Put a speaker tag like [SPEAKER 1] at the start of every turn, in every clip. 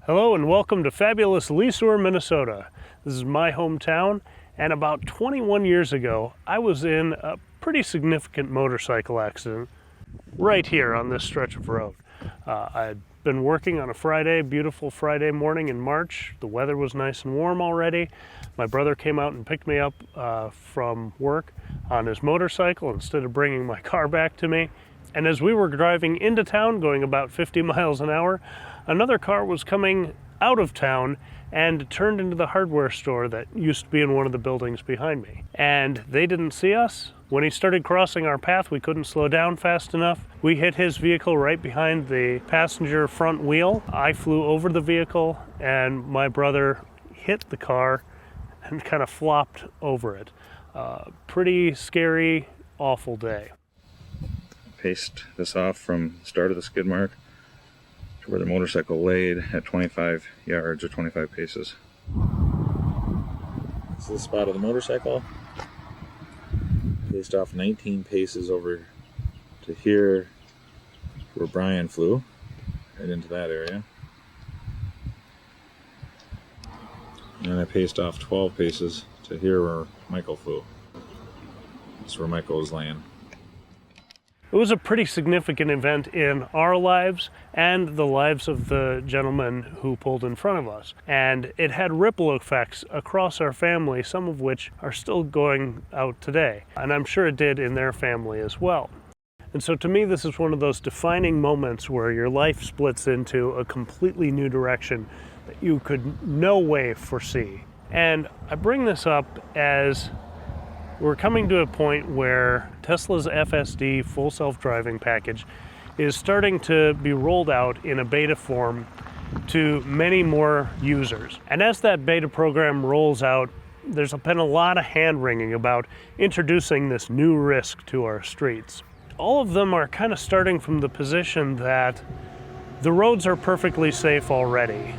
[SPEAKER 1] Hello and welcome to fabulous Leesore, Minnesota. This is my hometown, and about 21 years ago, I was in a pretty significant motorcycle accident right here on this stretch of road. I'd been working on a Friday, beautiful Friday morning in March. The weather was nice and warm already. My brother came out and picked me up from work on his motorcycle instead of bringing my car back to me. And as we were driving into town, going about 50 miles an hour, another car was coming out of town and turned into the hardware store that used to be in one of the buildings behind me. And they didn't see us. When he started crossing our path, we couldn't slow down fast enough. We hit his vehicle right behind the passenger front wheel. I flew over the vehicle, and my brother hit the car and kind of flopped over it. Pretty scary, awful day.
[SPEAKER 2] Paced this off from the start of the skid mark to where the motorcycle laid at 25 yards or 25 paces. This is the spot of the motorcycle. Paced off 19 paces over to here where Brian flew, right into that area. And then I paced off 12 paces to here where Michael flew. That's where Michael was laying.
[SPEAKER 1] It was a pretty significant event in our lives and the lives of the gentleman who pulled in front of us. And it had ripple effects across our family, some of which are still going out today. And I'm sure it did in their family as well. And so to me, this is one of those defining moments where your life splits into a completely new direction that you could no way foresee. And I bring this up as we're coming to a point where Tesla's FSD full self-driving package is starting to be rolled out in a beta form to many more users. And as that beta program rolls out, there's been a lot of hand-wringing about introducing this new risk to our streets. All of them are kind of starting from the position that the roads are perfectly safe already.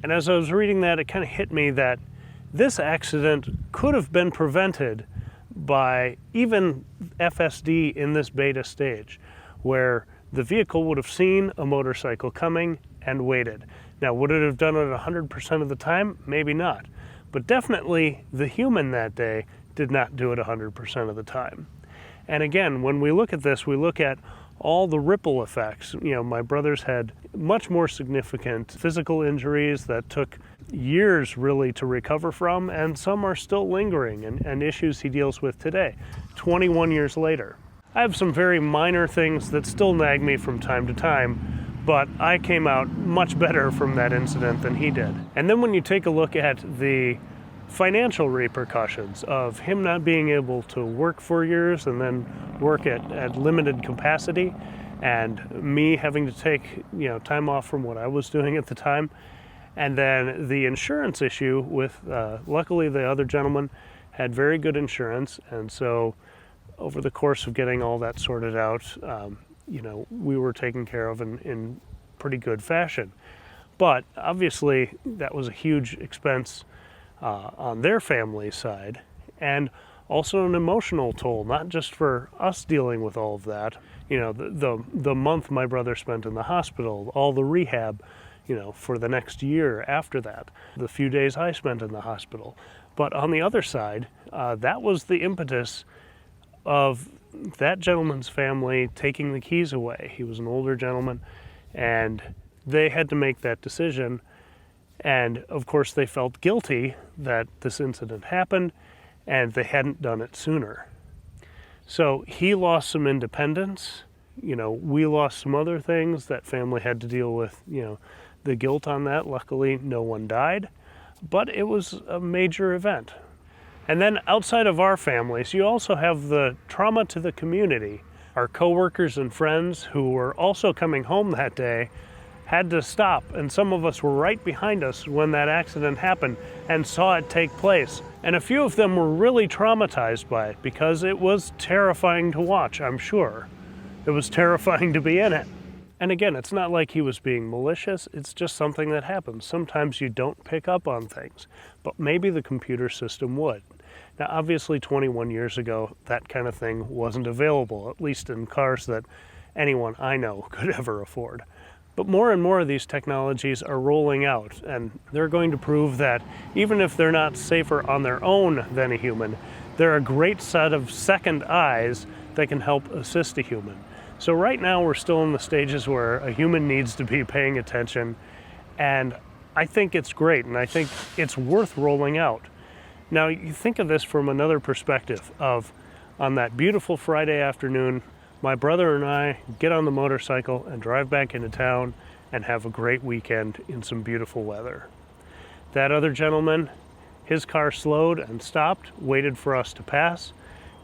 [SPEAKER 1] And as I was reading that, it kind of hit me that this accident could have been prevented by even FSD in this beta stage, where the vehicle would have seen a motorcycle coming and waited. Now, would it have done it 100% of the time? Maybe not. But definitely the human that day did not do it 100% of the time. And again, when we look at this, we look at all the ripple effects. You know, my brother's had much more significant physical injuries that took years really to recover from, and some are still lingering and issues he deals with today, 21 years later. I have some very minor things that still nag me from time to time, but I came out much better from that incident than he did. And then when you take a look at the financial repercussions of him not being able to work for years and then work at limited capacity, and me having to take time off from what I was doing at the time, and then the insurance issue with luckily the other gentleman had very good insurance, and so over the course of getting all that sorted out, we were taken care of in pretty good fashion. But obviously that was a huge expense on their family side, and also an emotional toll, not just for us dealing with all of that. The month my brother spent in the hospital, all the rehab, for the next year after that, the few days I spent in the hospital. But on the other side, that was the impetus of that gentleman's family taking the keys away. He was an older gentleman, and they had to make that decision. And of course they felt guilty that this incident happened and they hadn't done it sooner. So he lost some independence. We lost some other things. That family had to deal with, the guilt on that. Luckily, no one died, but it was a major event. And then outside of our families, you also have the trauma to the community. Our coworkers and friends who were also coming home that day had to stop, and some of us were right behind us when that accident happened and saw it take place. And a few of them were really traumatized by it because it was terrifying to watch, I'm sure. It was terrifying to be in it. And again, it's not like he was being malicious, it's just something that happens. Sometimes you don't pick up on things, but maybe the computer system would. Now, obviously 21 years ago, that kind of thing wasn't available, at least in cars that anyone I know could ever afford. But more and more of these technologies are rolling out, and they're going to prove that even if they're not safer on their own than a human, they're a great set of second eyes that can help assist a human. So right now we're still in the stages where a human needs to be paying attention, and I think it's great, and I think it's worth rolling out. Now you think of this from another perspective of, on that beautiful Friday afternoon, my brother and I get on the motorcycle and drive back into town and have a great weekend in some beautiful weather. That other gentleman, his car slowed and stopped, waited for us to pass,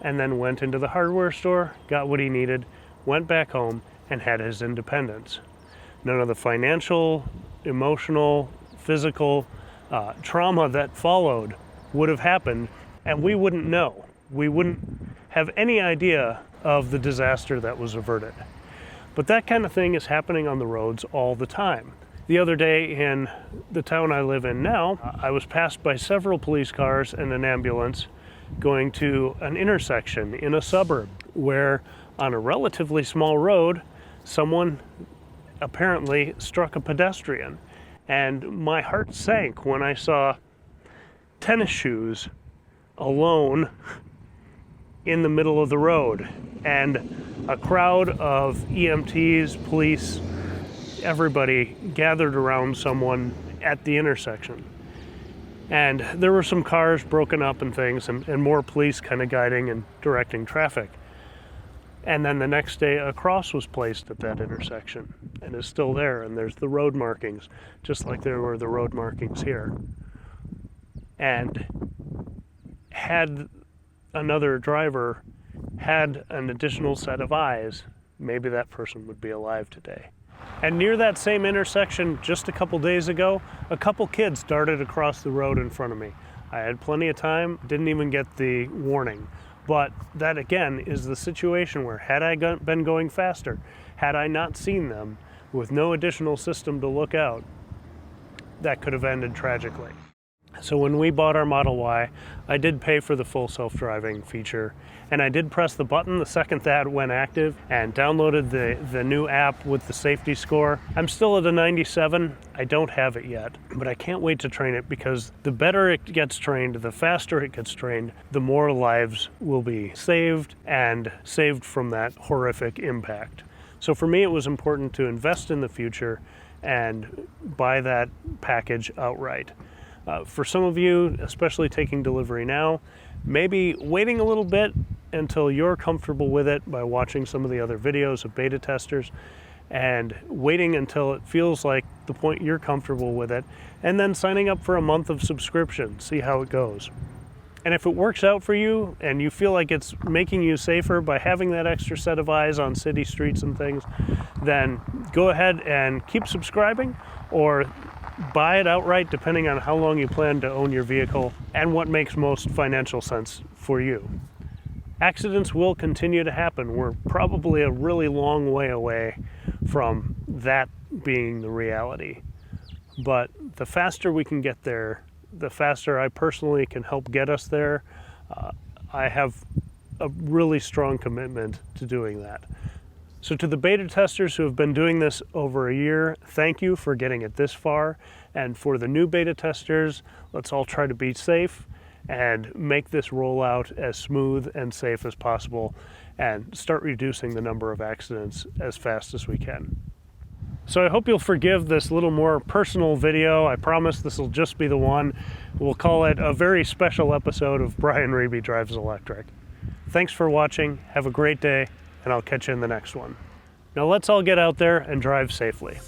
[SPEAKER 1] and then went into the hardware store, got what he needed, went back home, and had his independence. None of the financial, emotional, physical trauma that followed would have happened, and we wouldn't know. We wouldn't have any idea of the disaster that was averted. But that kind of thing is happening on the roads all the time. The other day in the town I live in now, I was passed by several police cars and an ambulance going to an intersection in a suburb where, on a relatively small road, someone apparently struck a pedestrian. And my heart sank when I saw tennis shoes alone in the middle of the road, and a crowd of EMTs, police, everybody gathered around someone at the intersection. And there were some cars broken up and things, and more police kind of guiding and directing traffic. And then the next day a cross was placed at that intersection and is still there, and there's the road markings, just like there were the road markings here. And had another driver had an additional set of eyes, maybe that person would be alive today. And near that same intersection, just a couple days ago, a couple kids darted across the road in front of me. I had plenty of time, didn't even get the warning. But that again is the situation where, had I been going faster, had I not seen them with no additional system to look out, that could have ended tragically. So when we bought our Model Y, I did pay for the full self-driving feature, and I did press the button the second that went active and downloaded the new app with the safety score. I'm still at a 97. I don't have it yet, but I can't wait to train it, because the better it gets trained, the faster it gets trained, the more lives will be saved, and saved from that horrific impact. So for me, it was important to invest in the future and buy that package outright. For some of you, especially taking delivery now, maybe waiting a little bit until you're comfortable with it by watching some of the other videos of beta testers, and waiting until it feels like the point you're comfortable with it, and then signing up for a month of subscription, see how it goes. And if it works out for you and you feel like it's making you safer by having that extra set of eyes on city streets and things, then go ahead and keep subscribing, or buy it outright, depending on how long you plan to own your vehicle and what makes most financial sense for you. Accidents will continue to happen. We're probably a really long way away from that being the reality. But the faster we can get there, the faster I personally can help get us there. I have a really strong commitment to doing that. So to the beta testers who have been doing this over a year, thank you for getting it this far. And for the new beta testers, let's all try to be safe and make this rollout as smooth and safe as possible, and start reducing the number of accidents as fast as we can. So I hope you'll forgive this little more personal video. I promise this will just be the one. We'll call it a very special episode of Brian Reeby Drives Electric. Thanks for watching. Have a great day, and I'll catch you in the next one. Now let's all get out there and drive safely.